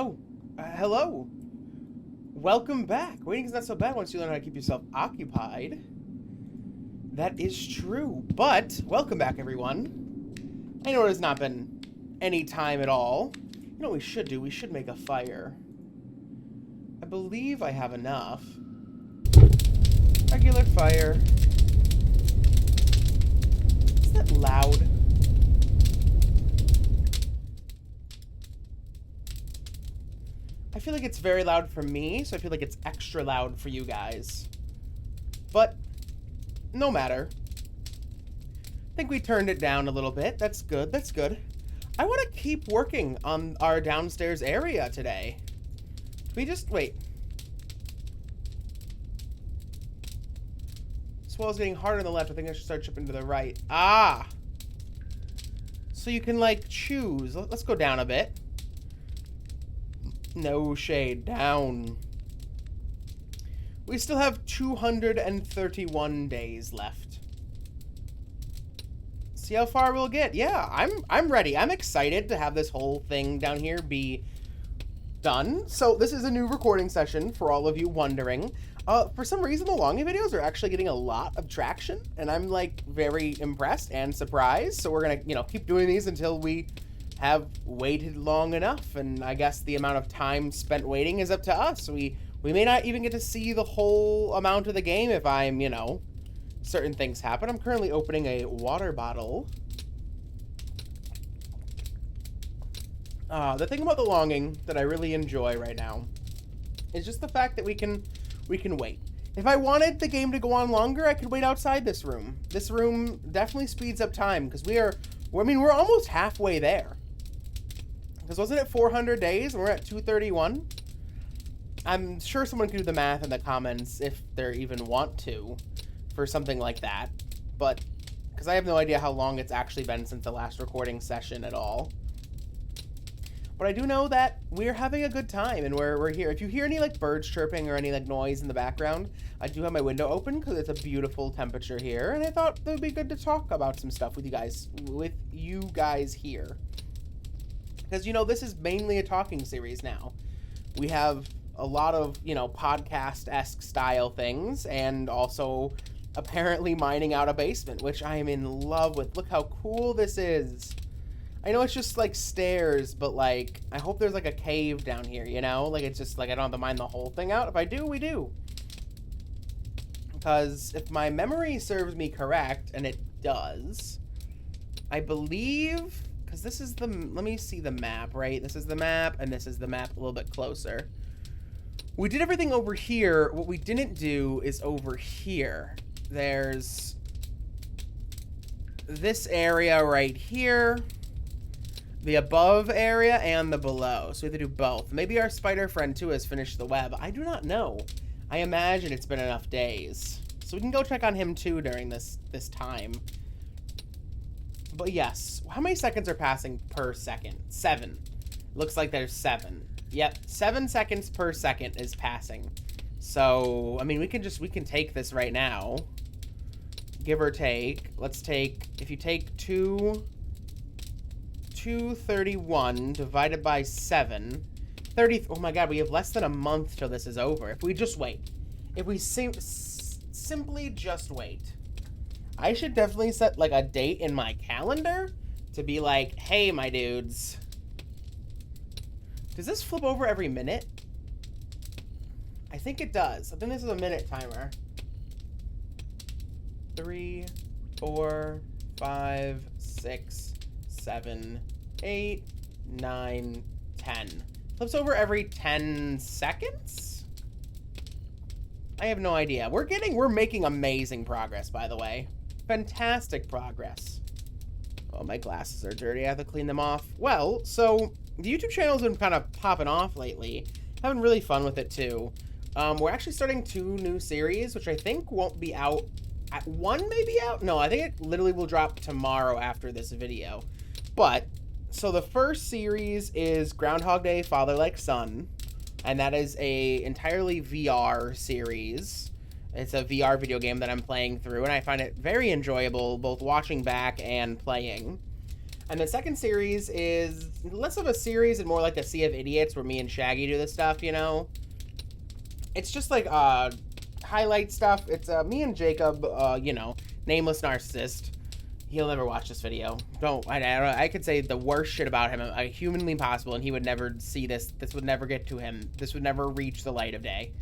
Oh, hello. Welcome back. Waiting is not so bad once you learn how to keep yourself occupied. That is true. But, welcome back, everyone. I know it has not been any time at all. You know what we should do? We should make a fire. I believe I have enough. Regular fire. Is that loud? I feel like it's very loud for me, so I feel like it's extra loud for you guys. But, no matter. I think we turned it down a little bit. That's good, that's good. I want to keep working on our downstairs area today. We just, wait. This wall's getting harder on the left. I think I should start chipping to the right. Ah! So you can, like, choose. Let's go down a bit. No shade. Down. We still have 231 days left. See how far we'll get. Yeah, I'm ready. I'm excited to have this whole thing down here be done. So this is a new recording session for all of you wondering. For some reason, the longing videos are actually getting a lot of traction, and I'm like very impressed and surprised. So we're gonna, keep doing these until we have waited long enough, and I guess the amount of time spent waiting is up to us. We may not even get to see the whole amount of the game if I'm, certain things happen. I'm currently opening a water bottle. The thing about the longing that I really enjoy right now is just the fact that we can wait. If I wanted the game to go on longer, I could wait outside this room. This room definitely speeds up time because we're almost halfway there. Because wasn't it 400 days and we're at 231? I'm sure someone can do the math in the comments if they even want to for something like that. But, because I have no idea how long it's actually been since the last recording session at all. But I do know that we're having a good time and we're here. If you hear any like birds chirping or any like noise in the background, I do have my window open because it's a beautiful temperature here. And I thought it would be good to talk about some stuff with you guys here. Because, this is mainly a talking series now. We have a lot of, podcast-esque style things, and also apparently mining out a basement, which I am in love with. Look how cool this is. I know it's just, like, stairs, but, like, I hope there's, like, a cave down here, Like, it's just, like, I don't have to mine the whole thing out. If I do, we do. Because if my memory serves me correct, and it does, I believe... Because this is let me see the map, right? This is the map, and this is the map a little bit closer. We did everything over here. What we didn't do is over here. There's this area right here, the above area, and the below. So we have to do both. Maybe our spider friend, too, has finished the web. I do not know. I imagine it's been enough days. So we can go check on him, too, during this time. But yes, how many seconds are passing per second? 7. Looks like there's 7. Yep, 7 seconds per second is passing. So, I mean, we can take this right now. Give or take. Let's take, if you take 231 divided by 7, 30, oh my god, we have less than a month till this is over. If we just wait. If we simply just wait. I should definitely set, like, a date in my calendar to be like, hey, my dudes. Does this flip over every minute? I think it does. I think this is a minute timer. 3, 4, 5, 6, 7, 8, 9, 10. Flips over every 10 seconds? I have no idea. We're making amazing progress, by the way. Fantastic progress. Oh, my glasses are dirty. I have to clean them off. Well, so the YouTube channel's been kind of popping off lately. Having really fun with it, too. We're actually starting 2 new series, which I think won't be out. One may be out? No, I think it literally will drop tomorrow after this video. But, so the first series is Groundhog Day, Father Like Son. And that is a entirely VR series. It's a VR video game that I'm playing through, and I find it very enjoyable, both watching back and playing. And the second series is less of a series and more like a Sea of Idiots where me and Shaggy do this stuff, you know? It's just like highlight stuff. It's me and Jacob, you know, nameless narcissist. He'll never watch this video. I could say the worst shit about him, humanly possible, and he would never see this. This would never get to him. This would never reach the light of day.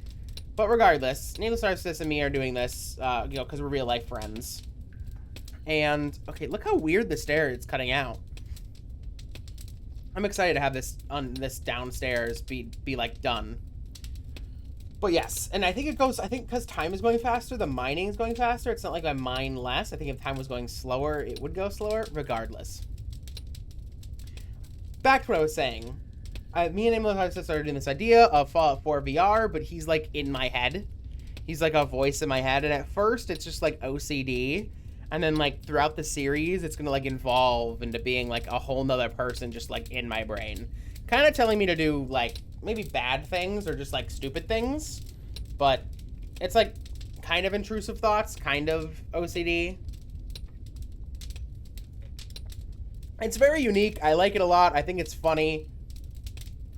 But regardless, nameless narcissist and me are doing this, you know, because we're real life friends. And okay, look how weird the stair is cutting out. I'm excited to have this this downstairs be like done. But yes, and I think because time is going faster, the mining is going faster. It's not like I mine less. I think if time was going slower, it would go slower, regardless. Back to what I was saying. Me and Emily started doing this idea of Fallout 4 VR, but he's like in my head. He's like a voice in my head, and at first it's just like OCD, and then like throughout the series, it's gonna like evolve into being like a whole nother person just like in my brain. Kind of telling me to do like maybe bad things or just like stupid things, but it's like kind of intrusive thoughts, kind of OCD. It's very unique. I like it a lot. I think it's funny.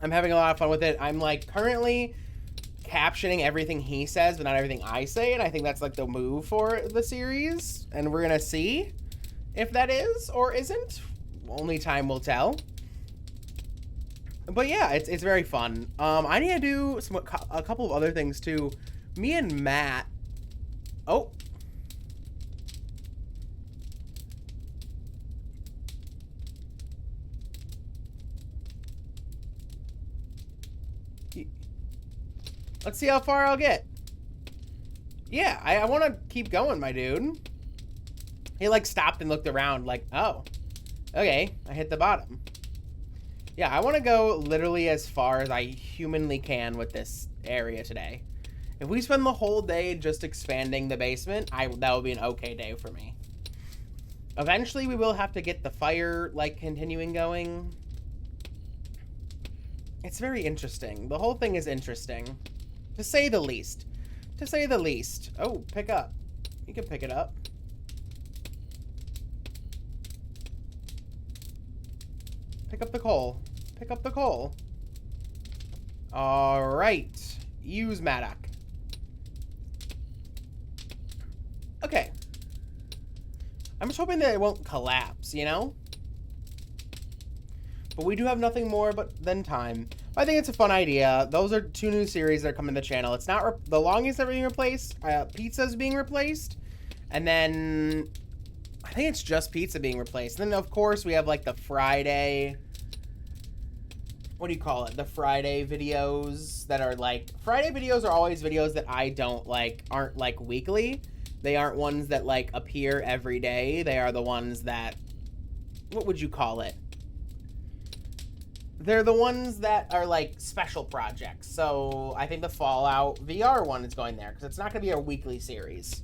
I'm having a lot of fun with it. I'm like currently captioning everything he says, but not everything I say, and I think that's like the move for the series, and we're gonna see if that is or isn't. Only time will tell. But yeah, it's very fun. I need to do a couple of other things too. Me and Matt. Oh. Let's see how far I'll get. Yeah, I want to keep going, my dude. He like stopped and looked around like, oh, okay, I hit the bottom. Yeah, I want to go literally as far as I humanly can with this area today. If we spend the whole day just expanding the basement, that will be an okay day for me. Eventually, we will have to get the fire, like, continuing going. It's very interesting. The whole thing is interesting. To say the least. To say the least. Oh, pick up. You can pick it up. Pick up the coal. Pick up the coal. Alright. Use Maddock. Okay. I'm just hoping that it won't collapse, you know? But we do have nothing more than time. I think it's a fun idea. Those are 2 new series that are coming to the channel. It's not the longest that are being replaced. Pizza's being replaced. And then I think it's just pizza being replaced. And then, of course, we have, like, the Friday... What do you call it? The Friday videos that are, like... Friday videos are always videos that I don't, like, aren't, like, weekly. They aren't ones that, like, appear every day. They are the ones that... What would you call it? They're the ones that are, like, special projects. So, I think the Fallout VR one is going there. Because it's not going to be a weekly series.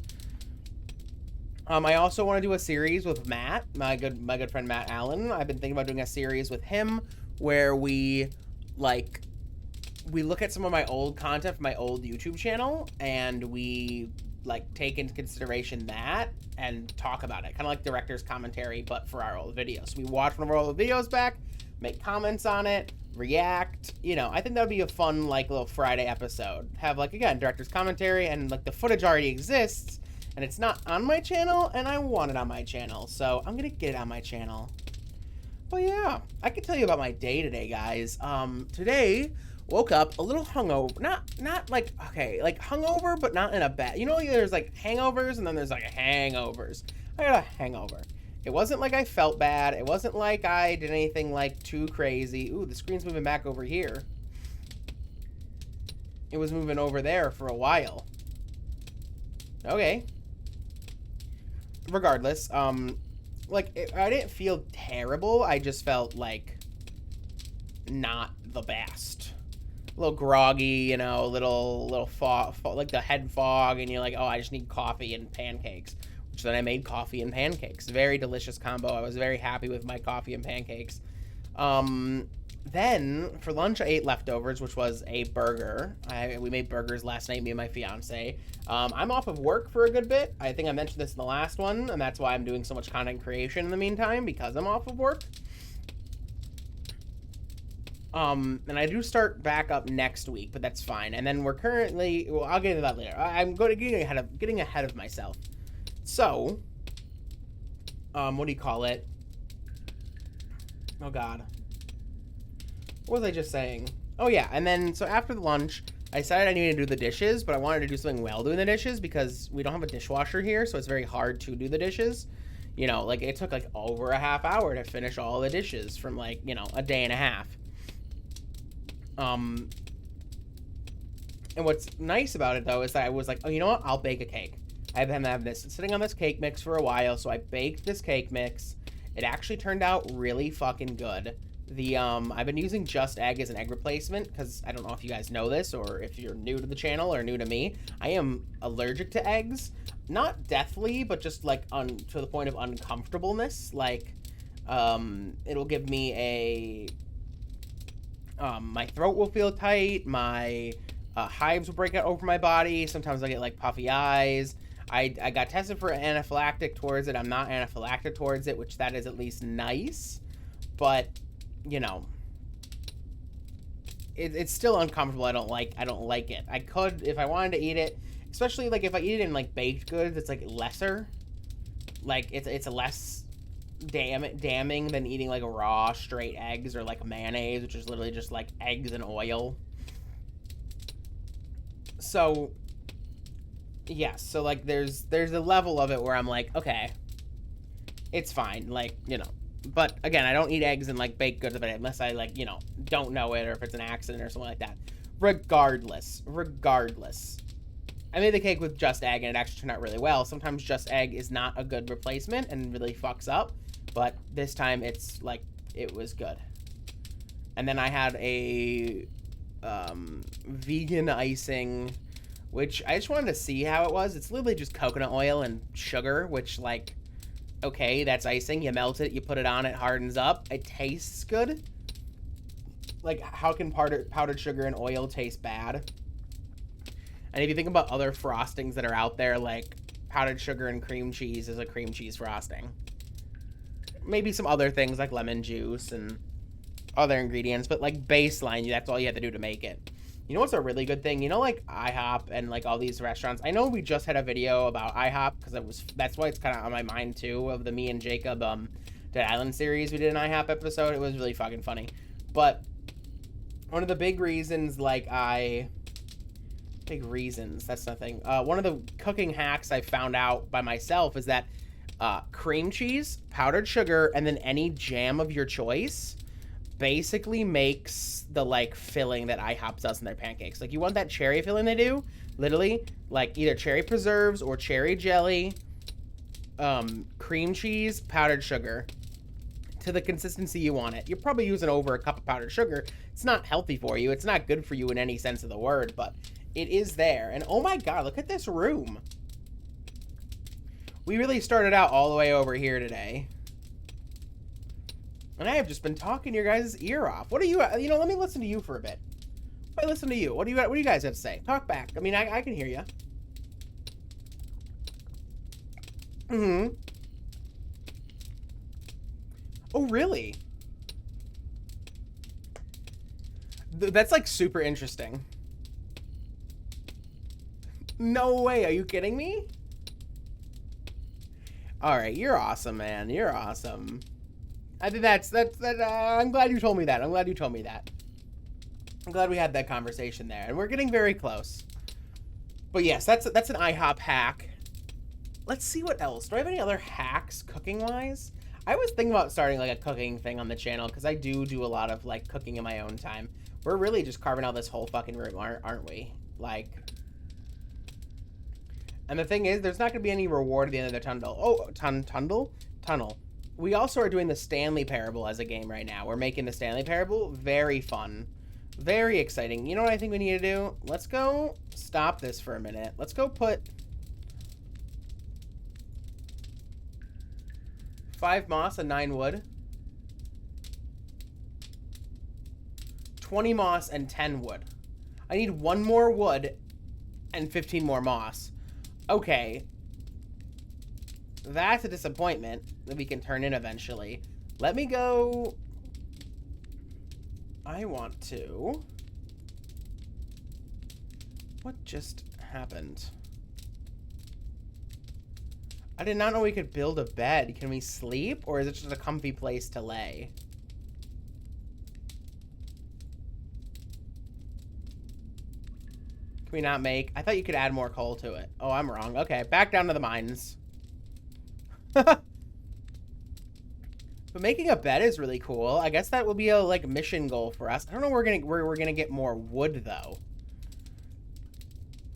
I also want to do a series with Matt, my good friend Matt Allen. I've been thinking about doing a series with him where we look at some of my old content from my old YouTube channel and we like take into consideration that and talk about it. Kind of like director's commentary, but for our old videos. So we watch one of our old videos back, make comments on it, react. You know, I think that would be a fun like little Friday episode. Have like, again, director's commentary and like the footage already exists. And it's not on my channel, and I want it on my channel, so I'm gonna get it on my channel. But yeah, I can tell you about my day today, guys. Today, woke up a little hungover. Not like, okay, like hungover, but not in a bad... You know, there's like hangovers, and then there's like hangovers. I got a hangover. It wasn't like I felt bad. It wasn't like I did anything like too crazy. Ooh, the screen's moving back over here. It was moving over there for a while. Okay. Regardless, like, I didn't feel terrible. I just felt, like, not the best. A little groggy, you know, little fog, like the head fog, and you're like, oh, I just need coffee and pancakes. Which then I made coffee and pancakes. Very delicious combo. I was very happy with my coffee and pancakes. Then, for lunch, I ate leftovers, which was a burger. We made burgers last night, me and my fiance. I'm off of work for a good bit. I think I mentioned this in the last one, and that's why I'm doing so much content creation in the meantime, because I'm off of work. And I do start back up next week, but that's fine. And then we're currently... Well, I'll get into that later. I'm getting ahead of myself. So, what do you call it? Oh, God. What was I just saying? Oh, yeah. And then, so after the lunch, I decided I needed to do the dishes, but I wanted to do something while doing the dishes because we don't have a dishwasher here, so it's very hard to do the dishes. You know, like, it took, like, over a half hour to finish all the dishes from, like, you know, a day and a half. And what's nice about it, though, is that I was like, oh, you know what? I'll bake a cake. I've been having this sitting on this cake mix for a while, so I baked this cake mix. It actually turned out really fucking good. I've been using Just Egg as an egg replacement because I don't know if you guys know this or if you're new to the channel or new to me. I am allergic to eggs. Not deathly, but just like to the point of uncomfortableness. Like, it'll give me my throat will feel tight, my hives will break out over my body, sometimes I get like puffy eyes. I got tested for anaphylactic towards it. I'm not anaphylactic towards it, which that is at least nice, but you know, it's still uncomfortable. I don't like it. I could, if I wanted to eat it, especially like if I eat it in like baked goods, it's like lesser, like it's a less damning than eating like raw straight eggs or like mayonnaise, which is literally just like eggs and oil. So yes, so like there's a level of it where I'm like, okay, it's fine, like, you know. But again, I don't eat eggs and like baked goods of it unless I like, you know, don't know it or if it's an accident or something like that. Regardless, I made the cake with Just Egg and it actually turned out really well. Sometimes Just Egg is not a good replacement and really fucks up, but this time it's like, it was good. And then I had a vegan icing, which I just wanted to see how it was. It's literally just coconut oil and sugar, which like, okay, that's icing. You melt it, you put it on, it hardens up. It tastes good. Like, how can powdered sugar and oil taste bad? And if you think about other frostings that are out there, like powdered sugar and cream cheese is a cream cheese frosting. Maybe some other things like lemon juice and other ingredients, but like baseline, that's all you have to do to make it. You know what's a really good thing? You know, like IHOP and like all these restaurants. I know we just had a video about IHOP because that's why it's kind of on my mind too, of the me and Jacob Dead Island series we did an IHOP episode. It was really fucking funny. But one of the big reasons, that's nothing. One of the cooking hacks I found out by myself is that cream cheese, powdered sugar, and then any jam of your choice basically makes the like filling that IHOP does in their pancakes. Like, you want that cherry filling they do, literally, like either cherry preserves or cherry jelly, cream cheese, powdered sugar to the consistency you want it. You're probably using over a cup of powdered sugar. It's not healthy for you. It's not good for you in any sense of the word, but it is there. And oh my god, look at this room. We really started out all the way over here today. And I have just been talking your guys' ear off. What are you, you know, let me listen to you for a bit. Let me listen to you. What do you guys have to say? Talk back. I mean, I can hear you. Mm-hmm. Oh, really? That's like super interesting. No way. Are you kidding me? All right. You're awesome, man. You're awesome. I think that's I'm glad you told me that. I'm glad we had that conversation there, and we're getting very close. But yes, that's an IHOP hack. Let's see what else. Do I have any other hacks cooking wise? I was thinking about starting like a cooking thing on the channel because I do a lot of like cooking in my own time. We're really just carving out this whole fucking room, aren't we? Like, and the thing is, there's not going to be any reward at the end of the tunnel. Oh, tunnel. We also are doing the Stanley Parable as a game right now. We're making the Stanley Parable very fun. Very exciting. You know what I think we need to do? Let's go stop this for a minute. Let's go put 5 moss and 9 wood. 20 moss and 10 wood. I need 1 more wood and 15 more moss. Okay. That's a disappointment that we can turn in eventually. Let me go... I want to... What just happened? I did not know we could build a bed. Can we sleep? Or is it just a comfy place to lay? Can we not make... I thought you could add more coal to it. Oh, I'm wrong. Okay, back down to the mines. But making a bed is really cool. I guess that will be a, like, mission goal for us. I don't know where we're gonna get more wood, though.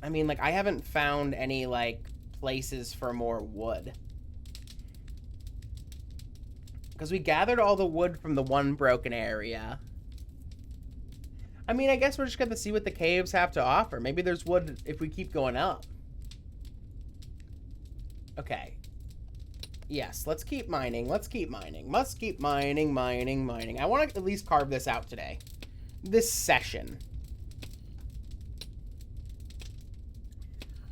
I mean, like, I haven't found any, like, places for more wood. Because we gathered all the wood from the one broken area. I mean, I guess we're just gonna see what the caves have to offer. Maybe there's wood if we keep going up. Okay. Yes, let's keep mining. Let's keep mining. Must keep mining, mining, mining. I want to at least carve this out today. This session.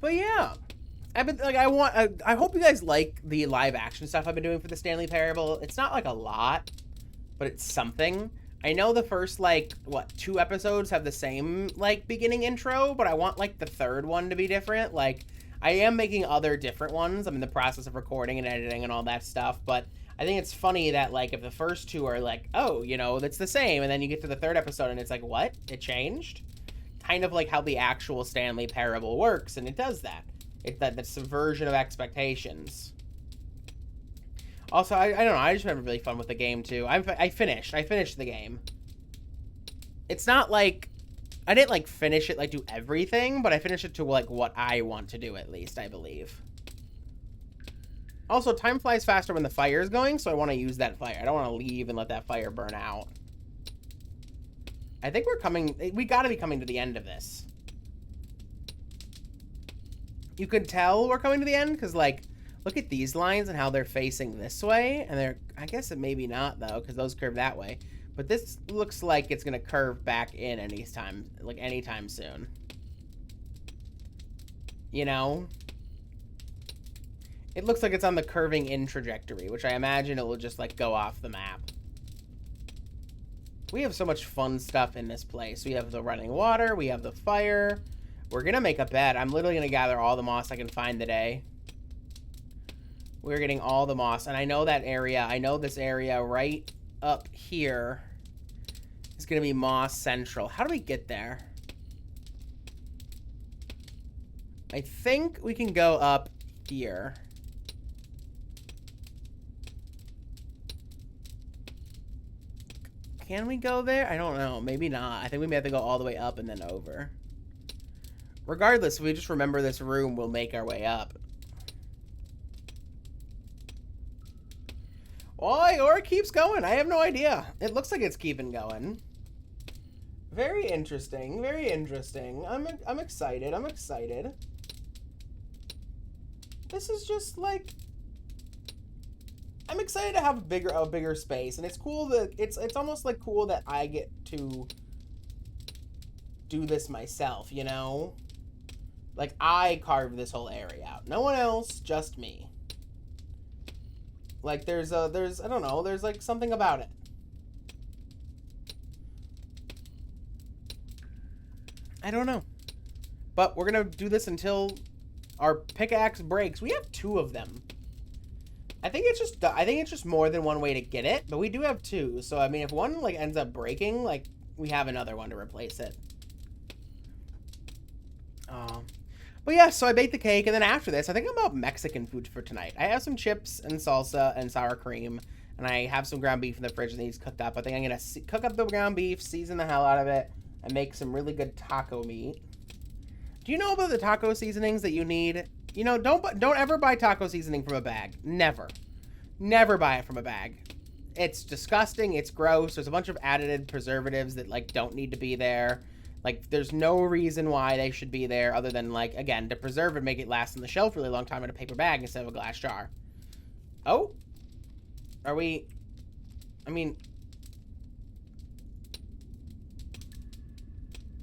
But yeah. I've been, like, I hope you guys like the live action stuff I've been doing for the Stanley Parable. It's not, like, a lot, but it's something. I know the first, like, what, 2 episodes have the same, like, beginning intro, but I want, like, the third one to be different. Like, I am making other different ones. I'm in the process of recording and editing and all that stuff, but I think it's funny that, like, if the first 2 are like, oh, you know, that's the same, and then you get to the 3rd episode and it's like, what? It changed? Kind of like how the actual Stanley Parable works, and it does that. That subversion of expectations. Also, I don't know, I just had really fun with the game, too. I finished the game. It's not like... I didn't, like, finish it, like, do everything, but I finished it to, like, what I want to do, at least, I believe. Also, time flies faster when the fire is going, so I want to use that fire. I don't want to leave and let that fire burn out. I think we're coming... We gotta be coming to the end of this. You could tell we're coming to the end, because, like, look at these lines and how they're facing this way, and they're... I guess it maybe not, though, because those curve that way. But this looks like it's going to curve back in anytime soon. You know? It looks like it's on the curving in trajectory, which I imagine it will just, like, go off the map. We have so much fun stuff in this place. We have the running water. We have the fire. We're going to make a bed. I'm literally going to gather all the moss I can find today. We're getting all the moss. And I know that area. I know this area right up here is going to be moss central. How do we get there? I think we can go up here. Can we go there? I don't know. Maybe not. I think we may have to go all the way up and then over. Regardless, if we just remember this room, we'll make our way up. Or it keeps going. I have no idea. It looks like it's keeping going. Very interesting. Very interesting. I'm excited. I'm excited. This is just like... I'm excited to have a bigger space, and it's cool that it's almost like cool that I get to do this myself, you know? Like, I carved this whole area out. No one else, just me. Like, there's I don't know, there's like something about it. I don't know. But we're gonna do this until our pickaxe breaks. We have 2 of them. I think it's just more than one way to get it, but we do have 2. So, I mean, if one, like, ends up breaking, like, we have another one to replace it. But yeah, so I baked the cake, and then after this, I think I'm about Mexican food for tonight. I have some chips and salsa and sour cream, and I have some ground beef in the fridge that needs cooked up. I think I'm going to cook up the ground beef, season the hell out of it, and make some really good taco meat. Do you know about the taco seasonings that you need? You know, don't ever buy taco seasoning from a bag. Never. Never buy it from a bag. It's disgusting. It's gross. There's a bunch of added preservatives that, like, don't need to be there. Like, there's no reason why they should be there other than, like, again, to preserve and make it last on the shelf a really long time in a paper bag instead of a glass jar. Oh? Are we... I mean...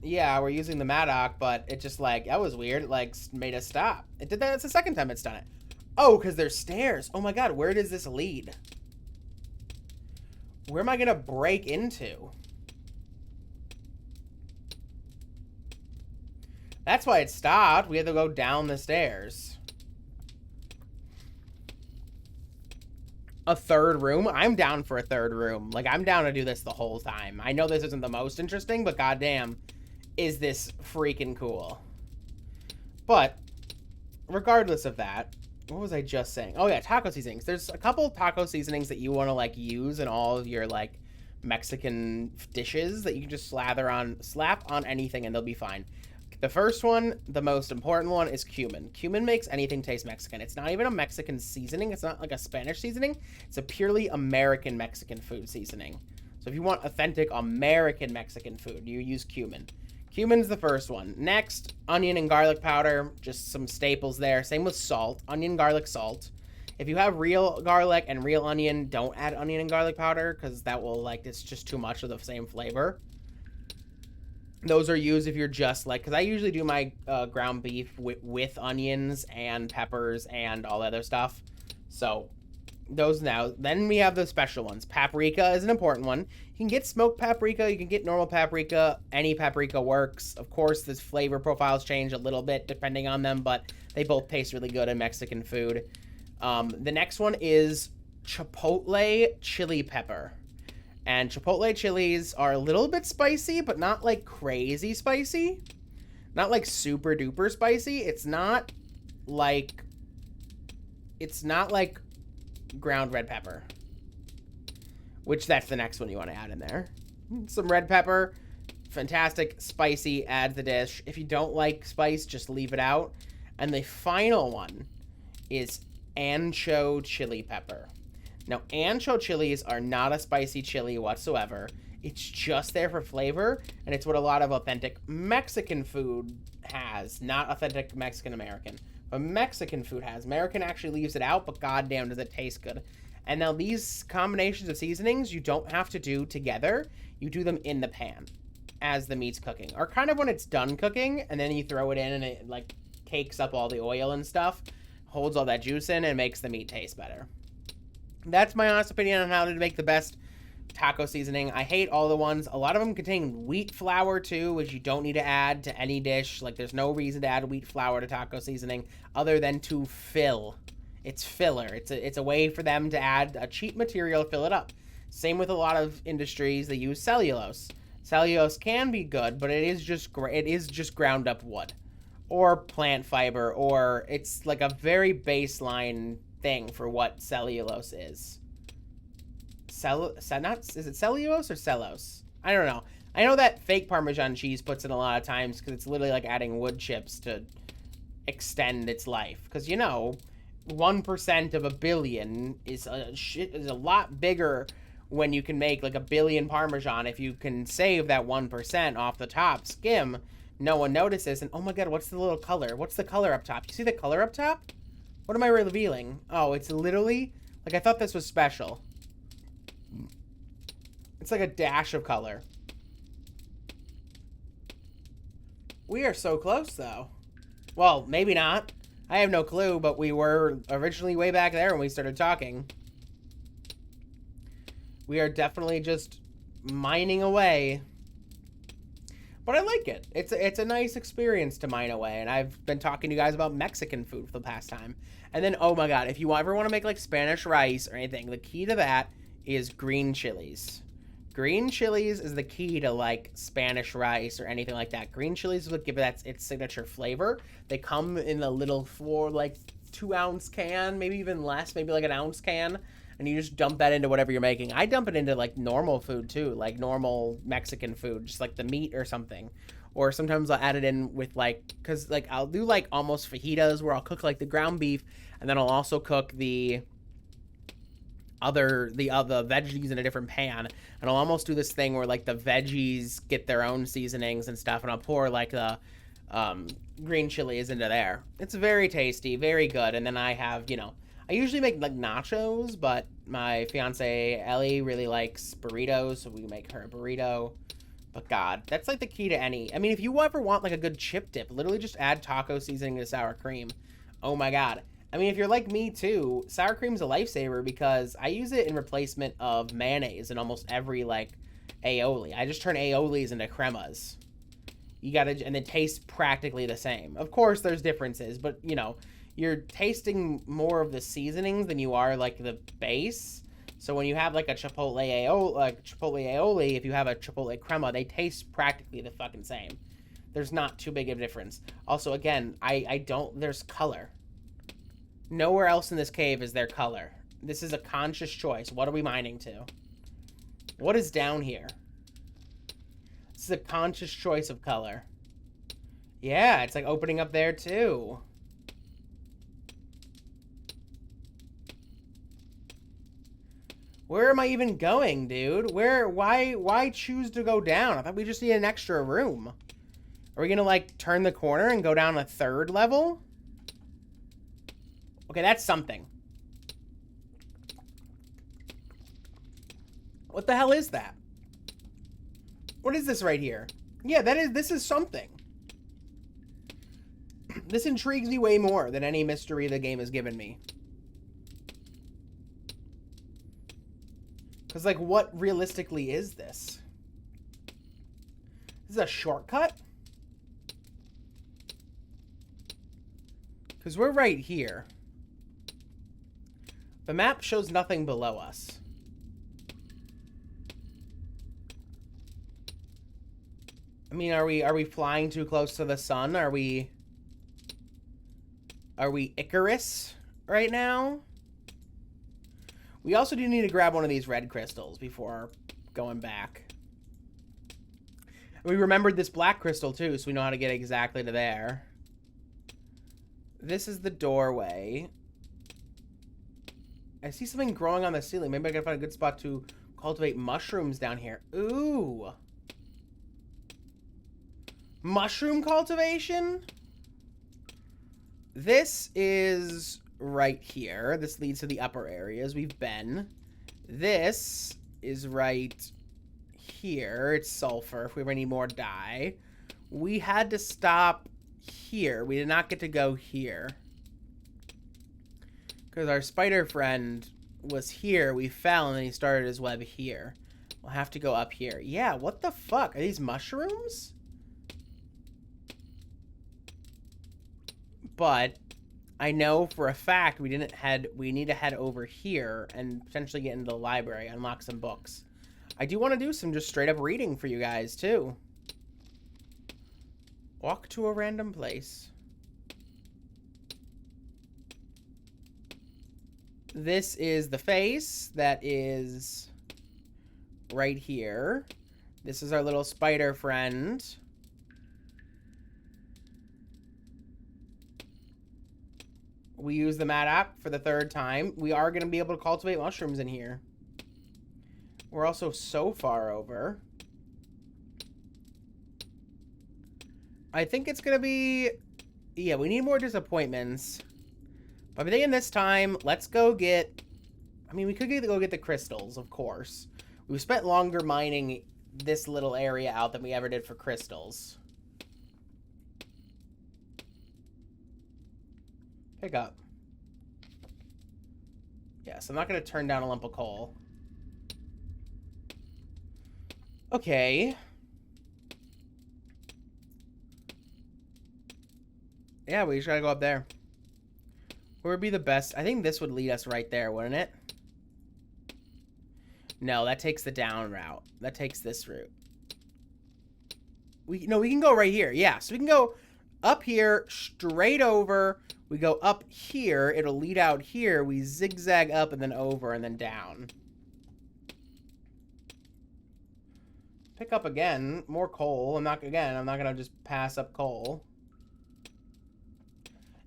Yeah, we're using the Maddock, but it just, like, that was weird. It, like, made us stop. It did that. It's the second time it's done it. Oh, because there's stairs. Oh, my God. Where does this lead? Where am I going to break into? That's why it stopped. We had to go down the stairs. A third room? I'm down for a third room. Like, I'm down to do this the whole time. I know this isn't the most interesting, but goddamn, is this freaking cool. But, regardless of that, what was I just saying? Oh, yeah, taco seasonings. There's a couple taco seasonings that you want to, like, use in all of your, like, Mexican dishes that you can just slap on anything and they'll be fine. The first one, the most important one, is cumin. Cumin makes anything taste Mexican. It's not even a Mexican seasoning. It's not like a Spanish seasoning. It's a purely American Mexican food seasoning. So if you want authentic American Mexican food, you use cumin. Cumin's the first one. Next, onion and garlic powder. Just some staples there. Same with salt. Onion, garlic, salt. If you have real garlic and real onion, don't add onion and garlic powder because that will, like, it's just too much of the same flavor. Those are used if you're just like, because I usually do my ground beef with onions and peppers and all that other stuff. So those now. Then we have the special ones. Paprika is an important one. You can get smoked paprika. You can get normal paprika. Any paprika works. Of course, this flavor profiles change a little bit depending on them, but they both taste really good in Mexican food. The next one is Chipotle chili pepper. And Chipotle chilies are a little bit spicy, but not like crazy spicy. Not like super duper spicy. It's not like ground red pepper. Which that's the next one you want to add in there. Some red pepper. Fantastic, spicy, add to the dish. If you don't like spice, just leave it out. And the final one is Ancho chili pepper. Now, Ancho chilies are not a spicy chili whatsoever. It's just there for flavor, and it's what a lot of authentic Mexican food has, not authentic Mexican-American. But Mexican food has. American actually leaves it out, but goddamn does it taste good. And now these combinations of seasonings, you don't have to do together. You do them in the pan as the meat's cooking. Or kind of when it's done cooking, and then you throw it in, and it, like, cakes up all the oil and stuff, holds all that juice in, and makes the meat taste better. That's my honest opinion on how to make the best taco seasoning. I hate all the ones. A lot of them contain wheat flour too, which you don't need to add to any dish. Like, there's no reason to add wheat flour to taco seasoning other than to fill. It's filler. It's a way for them to add a cheap material to fill it up. Same with a lot of industries that use cellulose. Cellulose can be good, but it is just ground up wood or plant fiber, or it's like a very baseline thing for what cellulose is. Is it cellulose or cellulose? I don't know. I know that fake Parmesan cheese puts it a lot of times because it's literally like adding wood chips to extend its life. Because, you know, 1% of a billion is a lot bigger when you can make like a billion Parmesan. If you can save that 1% off the top skim, no one notices. And oh my god, what's the little color? What's the color up top? You see the color up top? What am I revealing? Oh, it's literally, like, I thought this was special. It's like a dash of color. We are so close, though. Well, maybe not. I have no clue, but we were originally way back there when we started talking. We are definitely just mining away. But I like it. It's a nice experience to mine away, and I've been talking to you guys about Mexican food for the past time. And then, oh my god, if you ever want to make like Spanish rice or anything, the key to that is green chilies. Green chilies is the key to like Spanish rice or anything like that. Green chilies is what give it its signature flavor. They come in a little 2-ounce can, maybe even less, maybe like an ounce can. And you just dump that into whatever you're making. I dump it into, like, normal food, too. Like, normal Mexican food. Just, like, the meat or something. Or sometimes I'll add it in with, like... Because, like, I'll do, like, almost fajitas where I'll cook, like, the ground beef. And then I'll also cook the other veggies in a different pan. And I'll almost do this thing where, like, the veggies get their own seasonings and stuff. And I'll pour, like, the green chilies into there. It's very tasty. Very good. And then I have, you know... I usually make, like, nachos, but my fiance, Ellie, really likes burritos, so we make her a burrito. But God, that's like the key to any. I mean, if you ever want like a good chip dip, literally just add taco seasoning to sour cream. Oh my God. I mean, if you're like me too, sour cream's a lifesaver because I use it in replacement of mayonnaise in almost every like aioli. I just turn aiolis into cremas. You gotta, and it tastes practically the same. Of course, there's differences, but you know, you're tasting more of the seasonings than you are like the base. So when you have like a Chipotle aioli, if you have a Chipotle crema, they taste practically the fucking same. There's not too big of a difference. Also, again, I don't, there's color. Nowhere else in this cave is there color. This is a conscious choice. What are we mining to? What is down here? This is a conscious choice of color. Yeah, it's like opening up there too. Where am I even going, dude? Why choose to go down? I thought we just need an extra room. Are we gonna like turn the corner and go down a third level? Okay, that's something. What the hell is that? What is this right here? Yeah, this is something. This intrigues me way more than any mystery the game has given me. Because, like, what realistically is this? This is a shortcut? Because we're right here. The map shows nothing below us. I mean, are we flying too close to the sun? Are we Icarus right now? We also do need to grab one of these red crystals before going back. We remembered this black crystal too, so we know how to get exactly to there. This is the doorway. I see something growing on the ceiling. Maybe I can find a good spot to cultivate mushrooms down here. Ooh. Mushroom cultivation? This is right here. This leads to the upper areas we've been. This is right here. It's sulfur if we ever need more dye. We had to stop here. We did not get to go here. Because our spider friend was here. We fell and then he started his web here. We'll have to go up here. Yeah, what the fuck? Are these mushrooms? But I know for a fact we need to head over here and potentially get into the library, unlock some books. I do want to do some just straight up reading for you guys too. Walk to a random place. This is the face that is right here. This is our little spider friend. We use the mat app for the third time. We are going to be able to cultivate mushrooms in here. We're also so far over. I think it's going to be... Yeah, we need more disappointments. But I'm thinking this time, let's go get... I mean, we could go get the crystals, of course. We've spent longer mining this little area out than we ever did for crystals. Pick up. Yes, I'm not going to turn down a lump of coal. Okay. Yeah, we just gotta go up there. Where would be the best? I think this would lead us right there, wouldn't it? No, that takes the down route. That takes this route. We can go right here. Yeah, so we can go up here, straight over. We go up here. It'll lead out here. We zigzag up and then over and then down. Pick up again. More coal. I'm not going to just pass up coal.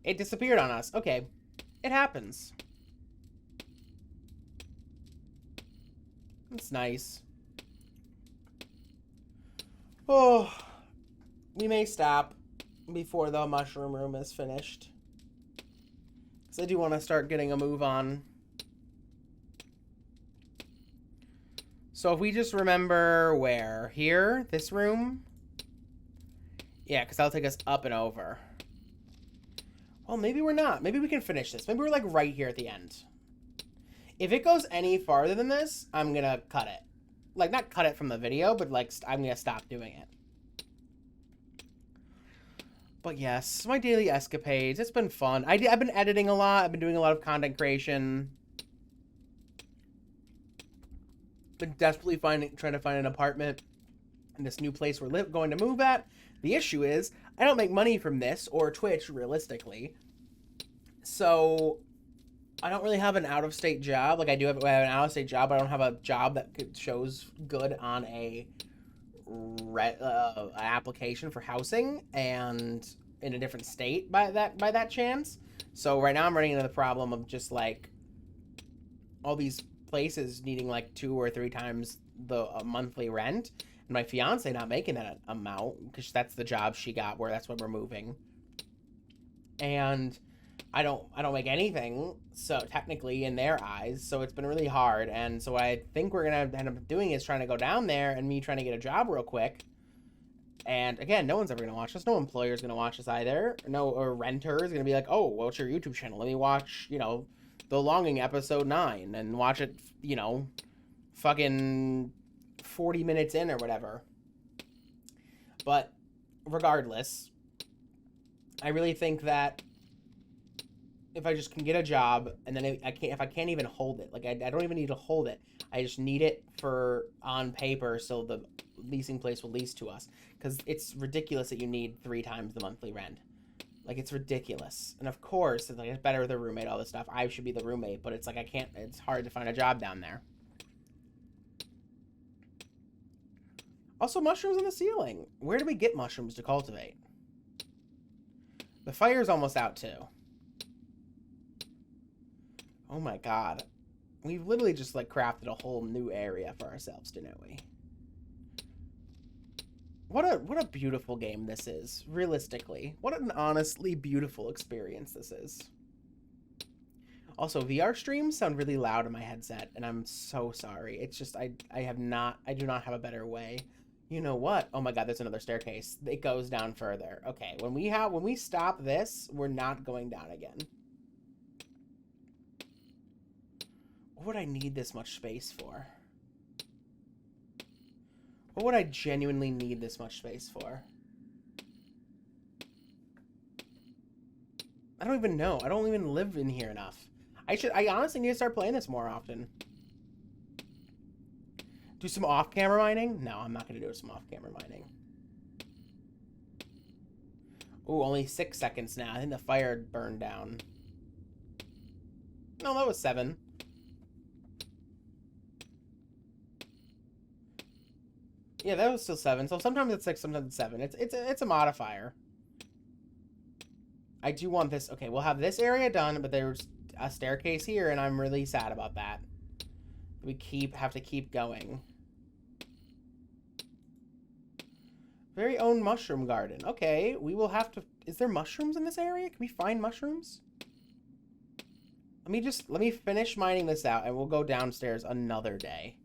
It disappeared on us. Okay. It happens. It's nice. Oh. We may stop before the mushroom room is finished. Because I do want to start getting a move on. So if we just remember where? Here? This room? Yeah, because that'll take us up and over. Well, maybe we're not. Maybe we can finish this. Maybe we're, like, right here at the end. If it goes any farther than this, I'm gonna cut it. Like, not cut it from the video, but, like, I'm gonna stop doing it. But yes, my daily escapades. It's been fun. I've been editing a lot. I've been doing a lot of content creation. Been desperately trying to find an apartment in this new place we're going to move at. The issue is, I don't make money from this or Twitch, realistically. So, I don't really have an out-of-state job. Like, I have an out-of-state job, but I don't have a job that shows good on a application for housing and in a different state by that chance. So right now I'm running into the problem of just like all these places needing like 2 or 3 times the monthly rent, and my fiance not making that amount because that's the job she got where that's when we're moving, and I don't make anything, so technically in their eyes, so it's been really hard. And so what I think we're gonna end up doing is trying to go down there and me trying to get a job real quick. And again, no one's ever gonna watch us. No employer is gonna watch us either. No, or renter is gonna be like, oh, well, what's your YouTube channel? Let me watch, you know, The Longing episode 9 and watch it, you know, fucking 40 minutes in or whatever. But regardless, I really think that if I just can get a job, and then if I can't even hold it, like I don't even need to hold it, I just need it for on paper so the leasing place will lease to us, because it's ridiculous that you need 3 times the monthly rent. Like, it's ridiculous. And of course, it's like, it's better with a roommate, all this stuff. I should be the roommate, but it's like it's hard to find a job down there. Also, mushrooms on the ceiling. Where do we get mushrooms to cultivate? The fire's almost out too. Oh my god. We've literally just, like, crafted a whole new area for ourselves, didn't we? What a beautiful game this is, realistically. What an honestly beautiful experience this is. Also, VR streams sound really loud in my headset, and I'm so sorry. It's just, I do not have a better way. You know what? Oh my god, there's another staircase. It goes down further. Okay, when we stop this, we're not going down again. What would I need this much space for? What would I genuinely need this much space for? I don't even know. I don't even live in here enough. I honestly need to start playing this more often. Do some off-camera mining? No, I'm not going to do some off-camera mining. Ooh, only 6 seconds now. I think the fire burned down. No, that was 7. Yeah, that was still 7. So sometimes it's 6, sometimes it's 7. It's a modifier. I do want this. Okay, we'll have this area done, but there's a staircase here, and I'm really sad about that. We have to keep going. Very own mushroom garden. Okay, we will have to... Is there mushrooms in this area? Can we find mushrooms? Let me finish mining this out, and we'll go downstairs another day.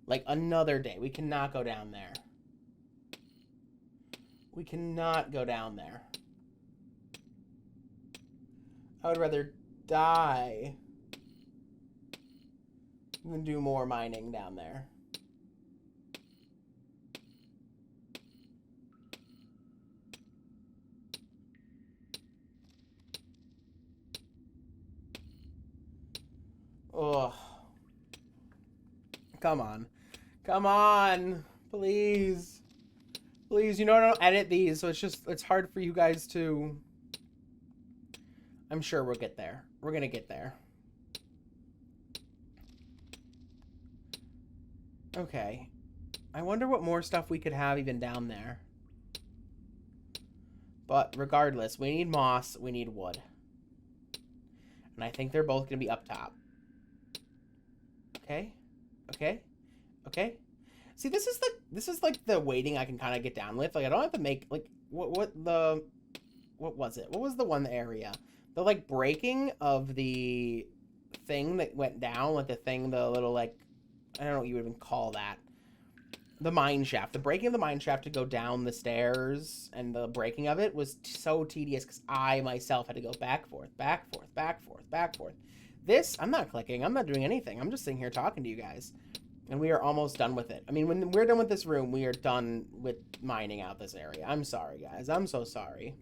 Like, another day. We cannot go down there. We cannot go down there. I would rather die than do more mining down there. Ugh. Come on. Come on. Please. Please, you know I don't edit these, so it's hard for you guys to... I'm sure we'll get there. We're gonna get there. Okay. I wonder what more stuff we could have even down there. But regardless, we need moss, we need wood. And I think they're both gonna be up top. Okay. Okay. Okay. See, this is like the waiting I can kind of get down with. Like, I don't have to make, like, what was it? What was the one area? The, like, breaking of the thing that went down, like, the little, like, I don't know what you would even call that. the mine shaft. The breaking of the mine shaft to go down the stairs and the breaking of it was so tedious because I myself had to go back, forth, back, forth, back, forth, back, forth. This, I'm not clicking. I'm not doing anything. I'm just sitting here talking to you guys. And we are almost done with it. I mean, when we're done with this room, we are done with mining out this area. I'm sorry, guys. I'm so sorry.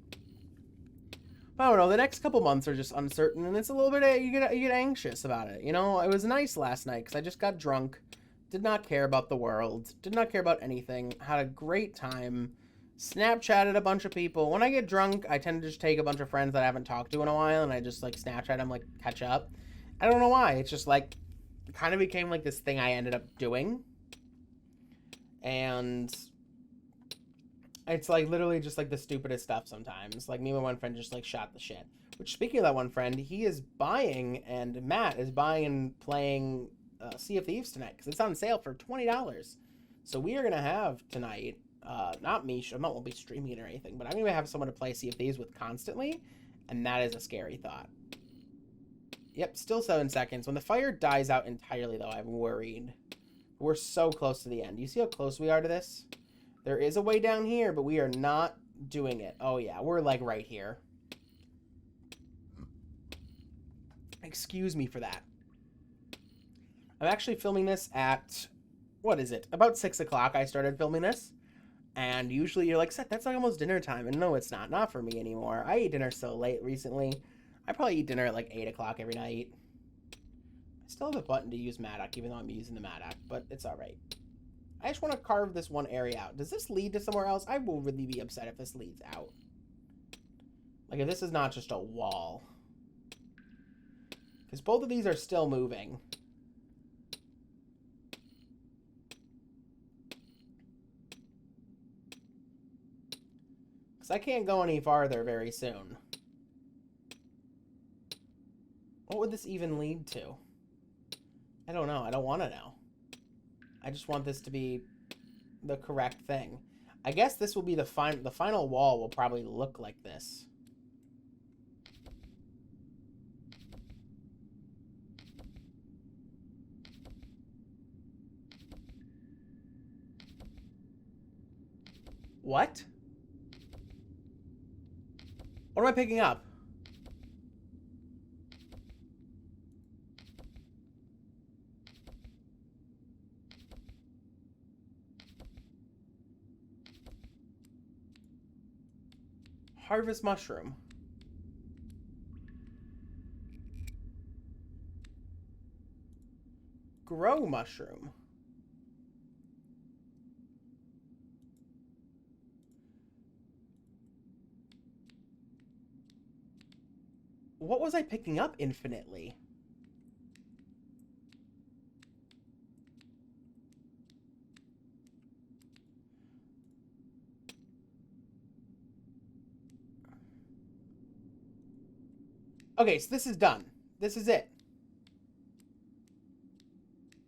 I don't know. The next couple months are just uncertain, and it's a little bit, you get anxious about it. You know, it was nice last night because I just got drunk. Did not care about the world. Did not care about anything. Had a great time. Snapchatted a bunch of people. When I get drunk, I tend to just take a bunch of friends that I haven't talked to in a while, and I just, like, Snapchat them, like, catch up. I don't know why. It's just, like, it kind of became, like, this thing I ended up doing. And it's, like, literally just, like, the stupidest stuff sometimes. Like, me and my one friend just, like, shot the shit. Which, speaking of that one friend, he is buying, and Matt is buying and playing Sea of Thieves tonight. Because it's on sale for $20. So we are going to have tonight, not me, I won't be streaming it or anything, but I'm going to have someone to play Sea of Thieves with constantly. And that is a scary thought. Yep, still 7 seconds. When the fire dies out entirely, though, I'm worried. We're so close to the end. You see how close we are to this? There is a way down here, but we are not doing it. Oh, yeah. We're, like, right here. Excuse me for that. I'm actually filming this at, what is it? About 6 o'clock I started filming this. And usually you're like, Seth, that's like almost dinner time. And no, it's not. Not for me anymore. I eat dinner so late recently. I probably eat dinner at, like, 8 o'clock every night. I still have a button to use Maddock, even though I'm using the Maddock, but it's all right. I just want to carve this one area out. Does this lead to somewhere else? I will really be upset if this leads out. Like, if this is not just a wall. Because both of these are still moving. Because I can't go any farther very soon. What would this even lead to? I don't know. I don't want to know. I just want this to be the correct thing. I guess this will be the final wall will probably look like this. What? What am I picking up? Harvest mushroom. Grow mushroom. What was I picking up infinitely? Okay, so this is done. This is it.